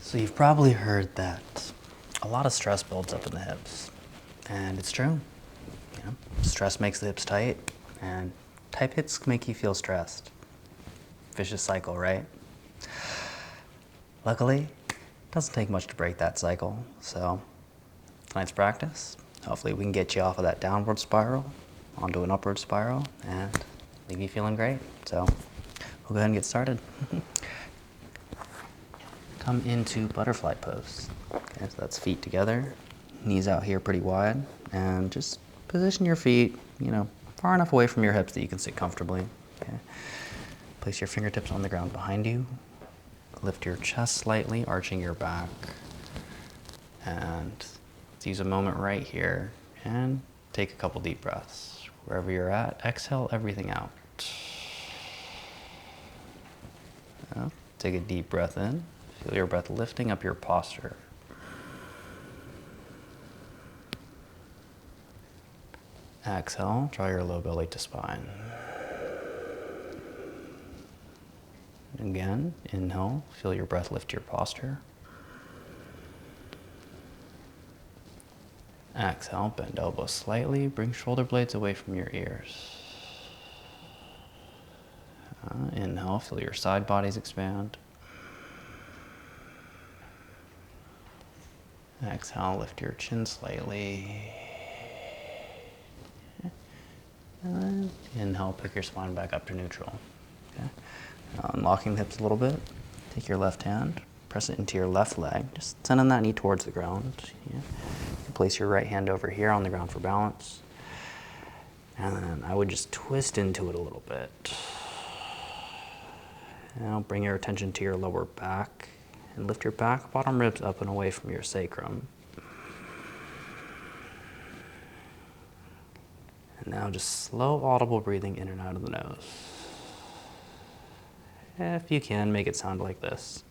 So you've probably heard that a lot of stress builds up in the hips, and it's true. You know, stress makes the hips tight, and tight hips make you feel stressed. Vicious cycle, right? Luckily, it doesn't take much to break that cycle, so tonight's practice, hopefully we can get you off of that downward spiral onto an upward spiral and leave you feeling great. So we'll go ahead and get started. Come into butterfly pose. Okay, so that's feet together, knees out here pretty wide, and just position your feet, far enough away from your hips that you can sit comfortably. Okay. Place your fingertips on the ground behind you. Lift your chest slightly, arching your back. And let's use a moment right here and take a couple deep breaths. Wherever you're at, exhale everything out. Now, take a deep breath in. Feel your breath lifting up your posture. Exhale, draw your low belly to spine. Again, inhale, feel your breath lift your posture. Exhale, bend elbows slightly, bring shoulder blades away from your ears. Inhale, feel your side bodies expand. Exhale, lift your chin slightly. And inhale, pick your spine back up to neutral. Okay. Now, unlocking the hips a little bit. Take your left hand, press it into your left leg. Just sending that knee towards the ground. Yeah. You can place your right hand over here on the ground for balance. And then I would just twist into it a little bit. Now bring your attention to your lower back and lift your back bottom ribs up and away from your sacrum. And now just slow audible breathing in and out of the nose. If you can, make it sound like this.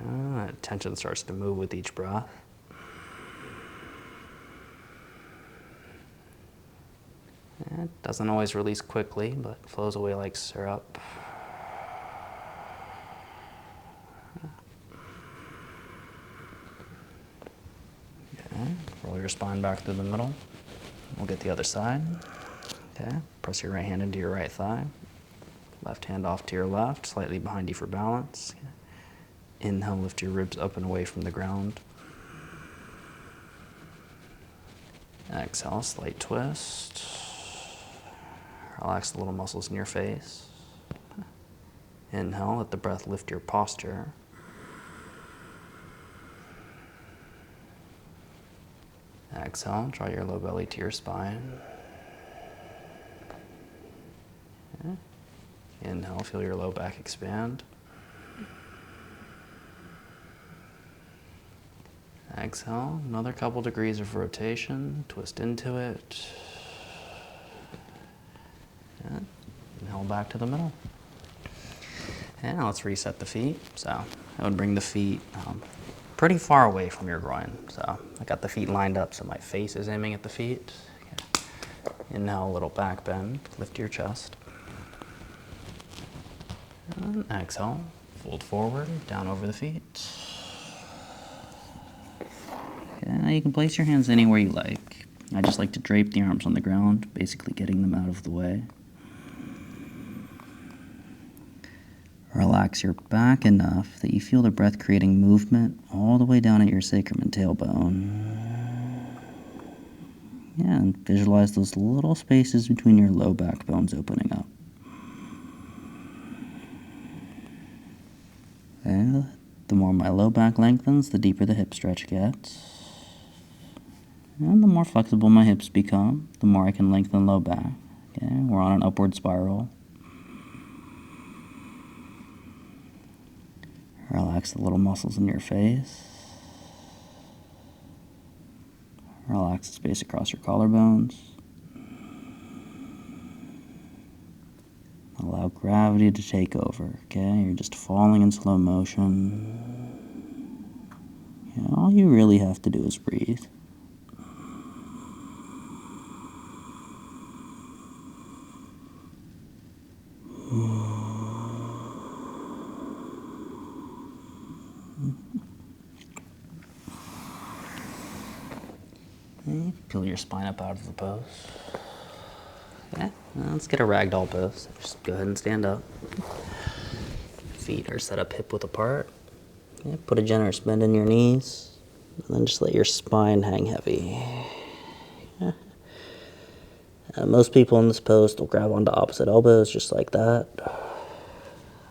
That tension starts to move with each breath. It doesn't always release quickly, but flows away like syrup. Okay. Roll your spine back through the middle. We'll get the other side. Okay. Press your right hand into your right thigh. Left hand off to your left, slightly behind you for balance. Inhale, lift your ribs up and away from the ground. Exhale, slight twist. Relax the little muscles in your face. Inhale, let the breath lift your posture. Exhale, draw your low belly to your spine. Okay. Inhale, feel your low back expand. Exhale, another couple degrees of rotation, twist into it. And inhale back to the middle. And now let's reset the feet. So I would bring the feet pretty far away from your groin. So I got the feet lined up so my face is aiming at the feet. Okay. Inhale, a little back bend, lift your chest. And exhale, fold forward, down over the feet. Okay, now you can place your hands anywhere you like. I just like to drape the arms on the ground, basically getting them out of the way. Relax your back enough that you feel the breath creating movement all the way down at your sacrum and tailbone. Yeah, and visualize those little spaces between your low back bones opening up. Okay, the more my low back lengthens, the deeper the hip stretch gets. And the more flexible my hips become, the more I can lengthen low back. Okay, we're on an upward spiral. Relax the little muscles in your face. Relax the space across your collarbones. Allow gravity to take over, okay? You're just falling in slow motion. All you really have to do is breathe. And peel your spine up out of the pose. Okay, let's get a ragdoll pose. Just go ahead and stand up. Feet are set up hip width apart. Yeah, put a generous bend in your knees, and then just let your spine hang heavy. Yeah. Most people in this pose will grab onto opposite elbows just like that.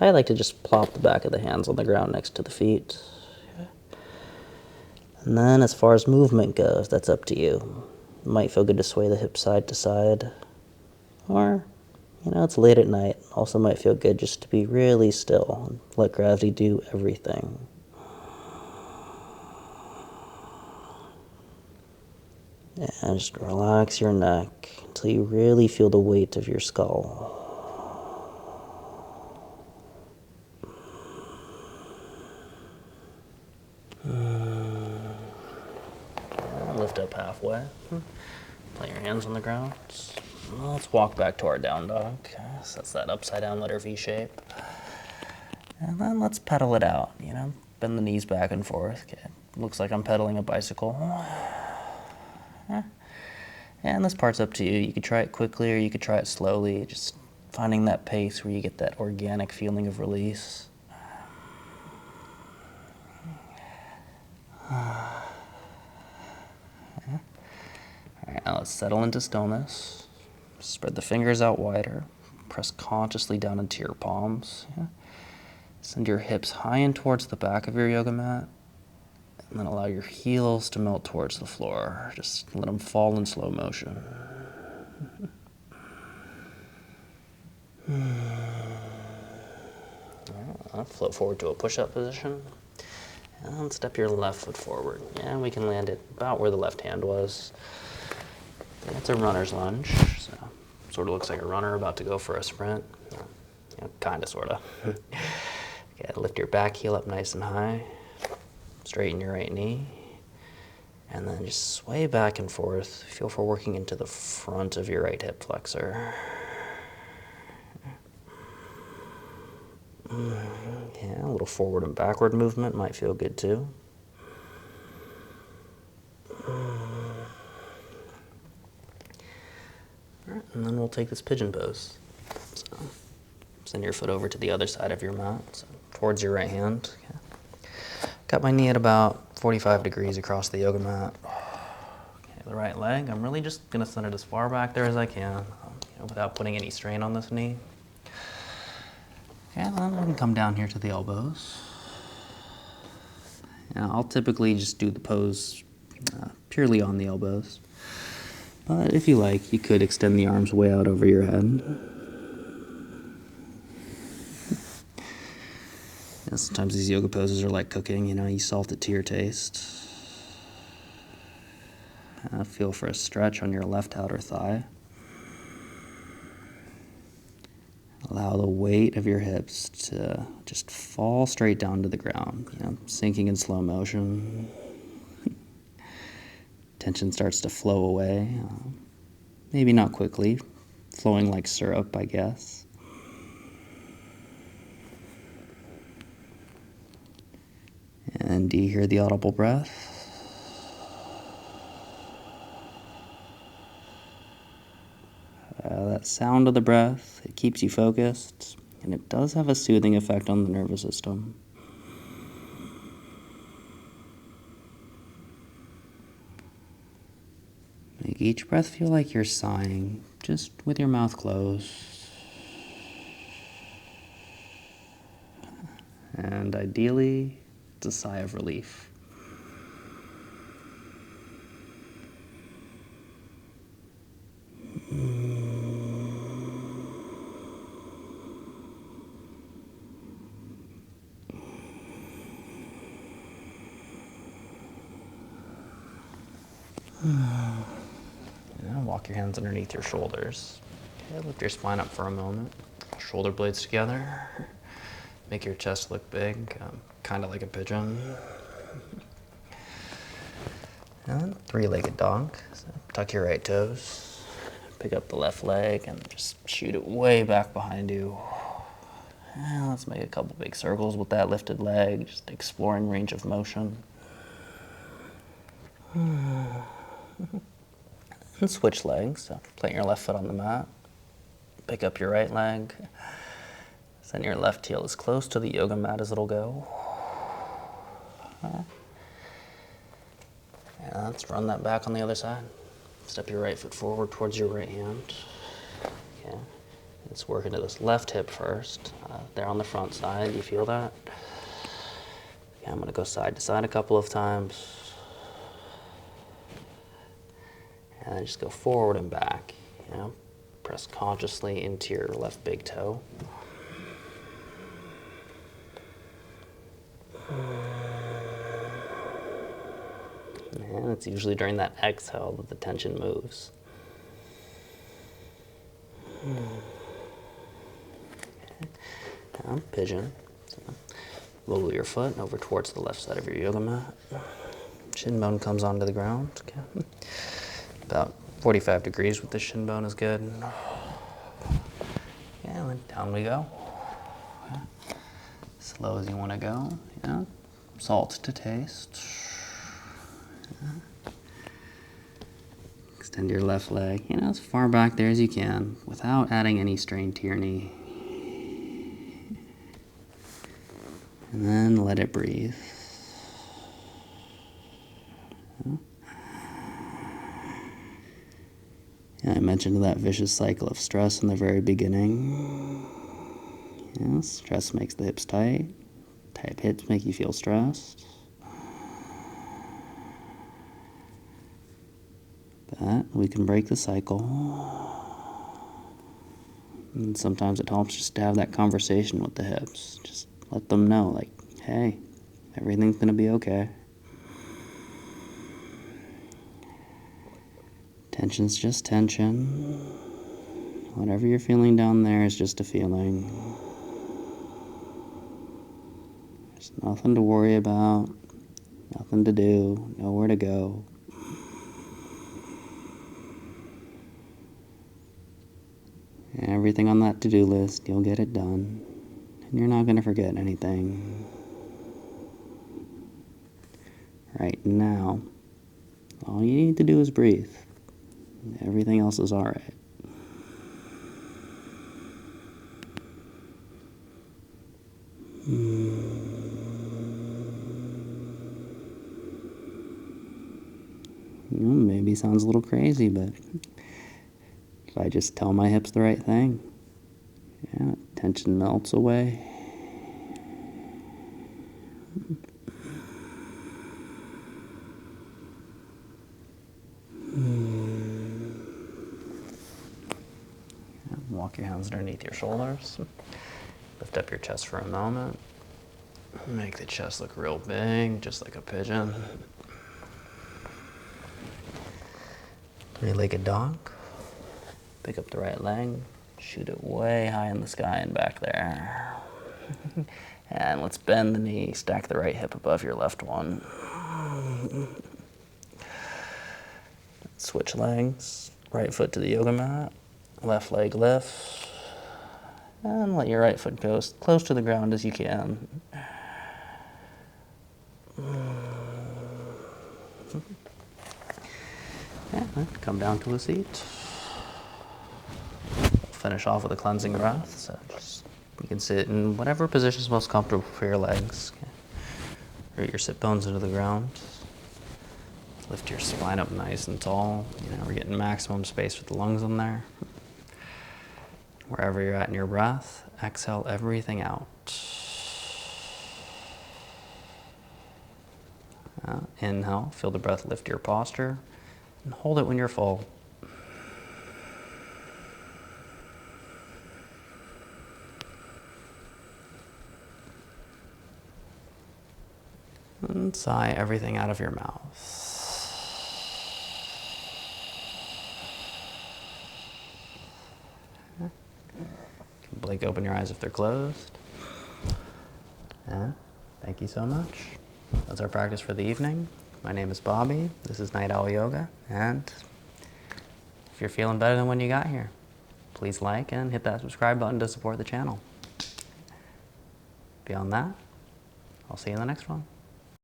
I like to just plop the back of the hands on the ground next to the feet. And then as far as movement goes, that's up to you. It might feel good to sway the hips side to side. Or, it's late at night. Also might feel good just to be really still and let gravity do everything. And just relax your neck until you really feel the weight of your skull. Lift up halfway. Plant your hands on the ground. Let's walk back to our down dog. So that's that upside down letter V shape. And then let's pedal it out, Bend the knees back and forth. Okay. Looks like I'm pedaling a bicycle. And this part's up to you. You could try it quickly or you could try it slowly. Just finding that pace where you get that organic feeling of release. Alright, now let's settle into stillness. Spread the fingers out wider. Press consciously down into your palms. Yeah. Send your hips high in towards the back of your yoga mat. And then allow your heels to melt towards the floor. Just let them fall in slow motion. Float forward to a push-up position. And step your left foot forward. Yeah, we can land it about where the left hand was. It's a runner's lunge. So sort of looks like a runner about to go for a sprint. Kind of, sort of. Okay, lift your back heel up nice and high. Straighten your right knee. And then just sway back and forth. Feel for working into the front of your right hip flexor. Yeah, a little forward and backward movement might feel good too. Alright, and then we'll take this pigeon pose. So, send your foot over to the other side of your mat, so towards your right hand. Okay. Got my knee at about 45 degrees across the yoga mat. Okay, the right leg, I'm really just going to send it as far back there as I can, without putting any strain on this knee. Okay, then we can come down here to the elbows. Now, I'll typically just do the pose purely on the elbows. But if you like, you could extend the arms way out over your head. Sometimes these yoga poses are like cooking, you salt it to your taste. Feel for a stretch on your left outer thigh. Allow the weight of your hips to just fall straight down to the ground, sinking in slow motion. Tension starts to flow away. Maybe not quickly, flowing like syrup, I guess. And do you hear the audible breath? That sound of the breath, it keeps you focused, and it does have a soothing effect on the nervous system. Make each breath feel like you're sighing, just with your mouth closed. And ideally, it's a sigh of relief. Walk your hands underneath your shoulders. Okay, lift your spine up for a moment. Shoulder blades together. Make your chest look big, kind of like a pigeon. And three-legged dog. So tuck your right toes. Pick up the left leg and just shoot it way back behind you. And let's make a couple big circles with that lifted leg, just exploring range of motion. And switch legs. So plant your left foot on the mat. Pick up your right leg. Send your left heel as close to the yoga mat as it'll go. And let's run that back on the other side. Step your right foot forward towards your right hand. Okay. Let's work into this left hip first. There on the front side, do you feel that? Okay, I'm gonna go side to side a couple of times. And then just go forward and back, you know? Press consciously into your left big toe. And it's usually during that exhale that the tension moves. Okay. Now, pigeon. So, wiggle your foot over towards the left side of your yoga mat. Shin bone comes onto the ground. Okay. About 45 degrees with the shin bone is good. Yeah, and then down we go. Okay. Slow as you want to go. Yeah. Salt to taste. Yeah. Extend your left leg, you know, as far back there as you can without adding any strain to your knee. And then let it breathe. And I mentioned that vicious cycle of stress in the very beginning. Yeah, stress makes the hips tight. Tight hips make you feel stressed. But we can break the cycle. And sometimes it helps just to have that conversation with the hips. Just let them know, like, hey, everything's gonna be okay. Tension's just tension. Whatever you're feeling down there is just a feeling. There's nothing to worry about, nothing to do, nowhere to go. And everything on that to-do list, you'll get it done. And you're not going to forget anything. Right now, all you need to do is breathe. Everything else is all right. Maybe sounds a little crazy, but if I just tell my hips the right thing, yeah, tension melts away. Walk your hands underneath your shoulders. Lift up your chest for a moment. Make the chest look real big, just like a pigeon. Three-legged dog. Pick up the right leg, shoot it way high in the sky and back there. And let's bend the knee, stack the right hip above your left one. Switch legs, right foot to the yoga mat, left leg lifts, and let your right foot go as close to the ground as you can. Yeah, come down to a seat. Finish off with a cleansing breath. So you can sit in whatever position is most comfortable for your legs. Okay. Root your sit bones into the ground. Lift your spine up nice and tall. You know, we're getting maximum space with the lungs in there. Wherever you're at in your breath, exhale everything out. Inhale, feel the breath lift your posture, and hold it when you're full. And sigh everything out of your mouth. Blink open your eyes if they're closed. Thank you so much. That's our practice for the evening. My name is Bobby. This is Night Owl Yoga. And if you're feeling better than when you got here, please like and hit that subscribe button to support the channel. Beyond that, I'll see you in the next one.